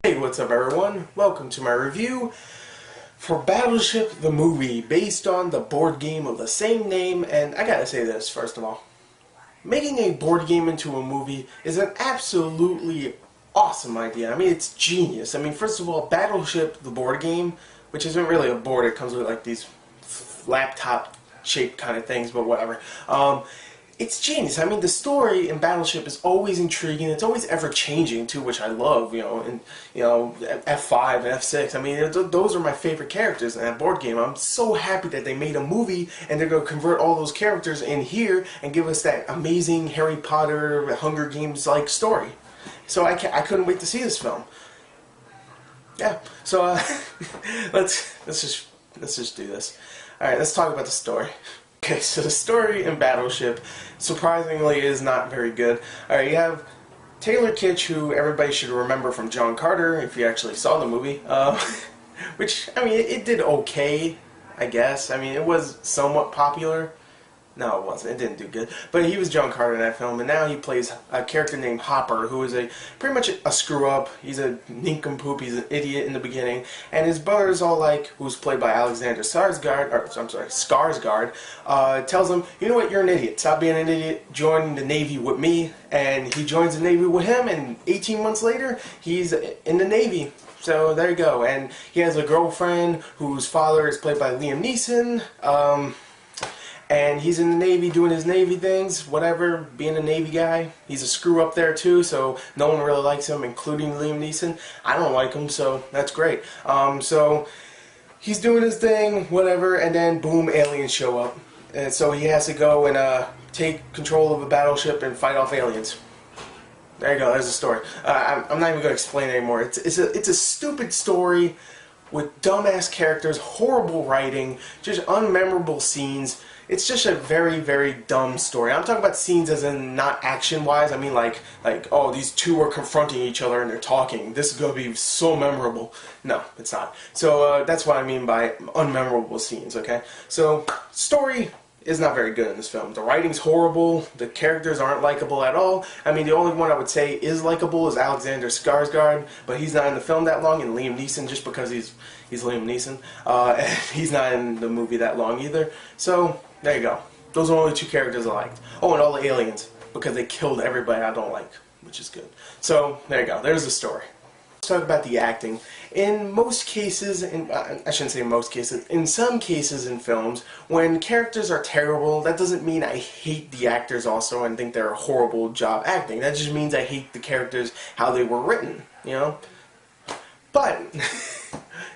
Hey, what's up everyone? Welcome to my review for Battleship the movie, based on the board game of the same name. And I gotta say this, first of all. Making a board game into a movie is an absolutely awesome idea. I mean, it's genius. I mean, first of all, Battleship the board game, which isn't really a board, it comes with like these laptop shaped kind of things, but whatever. It's genius. I mean, the story in Battleship is always intriguing. It's always ever changing too, which I love. And F5 and F6. I mean, those are my favorite characters in that board game. I'm so happy that they made a movie and they're going to convert all those characters in here and give us that amazing Harry Potter, Hunger Games like story. So I couldn't wait to see this film. Yeah. So let's just do this. All right. Let's talk about the story. Okay, so the story in Battleship, surprisingly, is not very good. Alright, you have Taylor Kitsch, who everybody should remember from John Carter, if you actually saw the movie. Which, I mean, it did okay, I guess. I mean, it was somewhat popular. No, it wasn't. It didn't do good. But he was John Carter in that film, and now he plays a character named Hopper, who is pretty much a screw-up. He's a nincompoop. He's an idiot in the beginning. And his brother's all like, who's played by Alexander Skarsgård, tells him, you know what, you're an idiot. Stop being an idiot. Join the Navy with me. And he joins the Navy with him, and 18 months later, he's in the Navy. So there you go. And he has a girlfriend whose father is played by Liam Neeson. And he's in the Navy doing his Navy things, whatever, being a Navy guy. He's a screw up there too, so no one really likes him, including Liam Neeson. I don't like him, so that's great. So he's doing his thing, whatever, and then boom, aliens show up. And so he has to go and take control of a battleship and fight off aliens. There you go, there's the story. I'm not even going to explain it anymore. It's a stupid story with dumbass characters, horrible writing, just unmemorable scenes. It's just a very, very dumb story. I'm talking about scenes as in not action-wise. I mean like, oh, these two are confronting each other and they're talking. This is going to be so memorable. No, it's not. So that's what I mean by unmemorable scenes, okay? So, story is not very good in this film. The writing's horrible. The characters aren't likable at all. I mean, the only one I would say is likable is Alexander Skarsgård, but he's not in the film that long, and Liam Neeson, just because he's Liam Neeson. And he's not in the movie that long either. So, there you go. Those are the only two characters I liked. Oh, and all the aliens, because they killed everybody I don't like, which is good. So, there you go. There's the story. Let's talk about the acting. In most cases, I shouldn't say most cases, in some cases in films, when characters are terrible, that doesn't mean I hate the actors also and think they're a horrible job acting. That just means I hate the characters, how they were written, you know? But,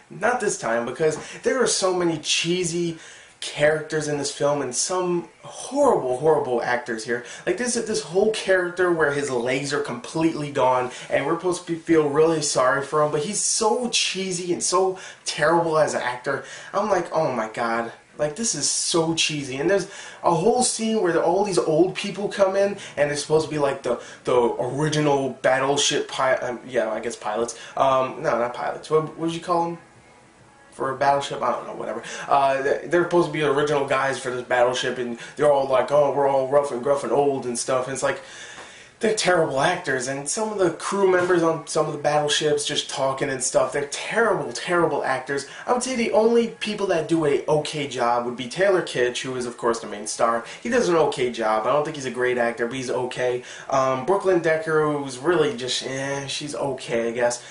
not this time, because there are so many cheesy characters in this film and some horrible actors here. Like this whole character where his legs are completely gone and we're supposed to feel really sorry for him, but he's so cheesy and so terrible as an actor. I'm like, oh my god, like this is so cheesy. And there's a whole scene where all these old people come in and they're supposed to be like the original Battleship yeah, I guess pilots. No, not pilots. What would you call them? For a battleship, I don't know, whatever. They're supposed to be the original guys for this battleship, and they're all like, oh, we're all rough and gruff and old and stuff. And it's like, they're terrible actors, and some of the crew members on some of the battleships just talking and stuff, they're terrible actors. I would say the only people that do a okay job would be Taylor Kitsch, who is, of course, the main star. He does an okay job. I don't think he's a great actor, but he's okay. Brooklyn Decker, who's really just, she's okay, I guess.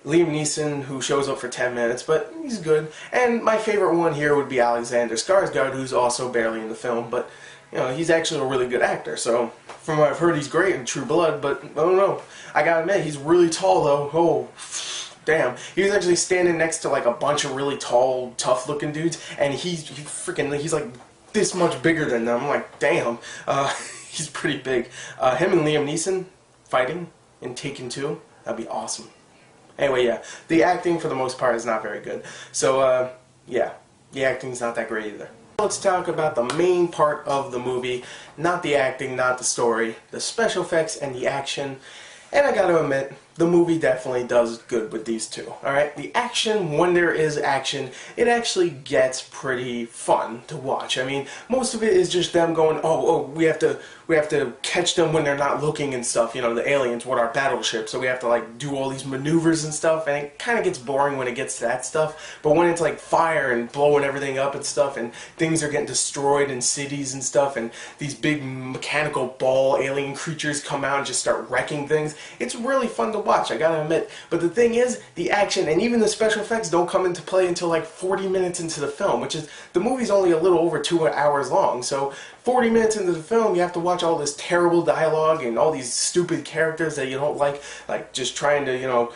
Liam Neeson, who shows up for 10 minutes, but he's good. And my favorite one here would be Alexander Skarsgård, who's also barely in the film, but, you know, he's actually a really good actor. So, from what I've heard, he's great in True Blood, but, I don't know. I gotta admit, he's really tall, though. Oh, damn. He was actually standing next to, like, a bunch of really tall, tough-looking dudes, and he's like, this much bigger than them. I'm like, damn. He's pretty big. Him and Liam Neeson fighting in Taken 2, that'd be awesome. Anyway, yeah, the acting for the most part is not very good. So, yeah, the acting's not that great either. Let's talk about the main part of the movie, not the acting, not the story, the special effects and the action. And I gotta admit, the movie definitely does good with these two. Alright, the action, when there is action, it actually gets pretty fun to watch. I mean, most of it is just them going, oh, we have to catch them when they're not looking and stuff, you know, the aliens with our battleship, so we have to like do all these maneuvers and stuff, and it kind of gets boring when it gets to that stuff. But when it's like fire and blowing everything up and stuff, and things are getting destroyed in cities and stuff, and these big mechanical ball alien creatures come out and just start wrecking things, it's really fun to watch, I gotta admit. But the thing is, the action and even the special effects don't come into play until like 40 minutes into the film, which is, the movie's only a little over 2 hours long, so 40 minutes into the film you have to watch all this terrible dialogue and all these stupid characters that you don't like just trying to, you know,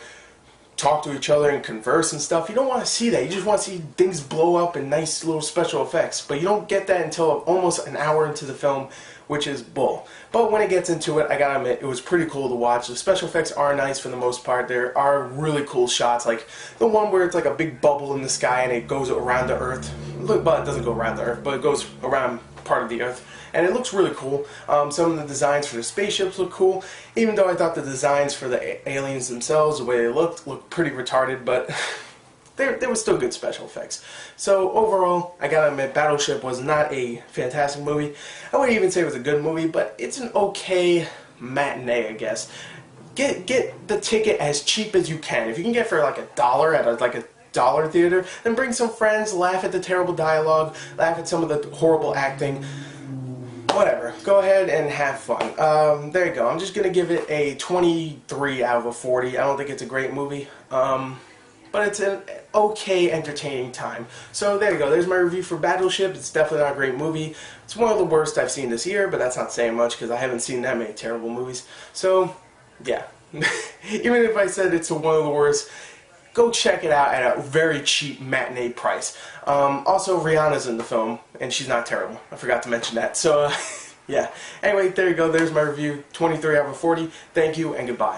talk to each other and converse and stuff. You don't want to see that. You just want to see things blow up and nice little special effects. But you don't get that until almost an hour into the film, which is bull. But when it gets into it, I gotta admit, it was pretty cool to watch. The special effects are nice for the most part. There are really cool shots, like the one where it's like a big bubble in the sky and it goes around the Earth. Look, well, it doesn't go around the Earth, but it goes around part of the Earth. And it looks really cool. Some of the designs for the spaceships look cool, even though I thought the designs for the aliens themselves, the way they looked pretty retarded, but there were still good special effects. So overall, I gotta admit, Battleship was not a fantastic movie. I wouldn't even say it was a good movie, but it's an okay matinee, I guess. Get the ticket as cheap as you can. If you can get for like $1 at a dollar theater, then bring some friends, laugh at the terrible dialogue, laugh at some of the horrible acting. Whatever. Go ahead and have fun. There you go. I'm just going to give it a 23 out of 40. I don't think it's a great movie. But it's an okay entertaining time. So there you go. There's my review for Battleship. It's definitely not a great movie. It's one of the worst I've seen this year, but that's not saying much because I haven't seen that many terrible movies. So, yeah. Even if I said it's one of the worst, go check it out at a very cheap matinee price. Also, Rihanna's in the film, and she's not terrible. I forgot to mention that. So, yeah. Anyway, there you go. There's my review. 23 out of 40. Thank you, and goodbye.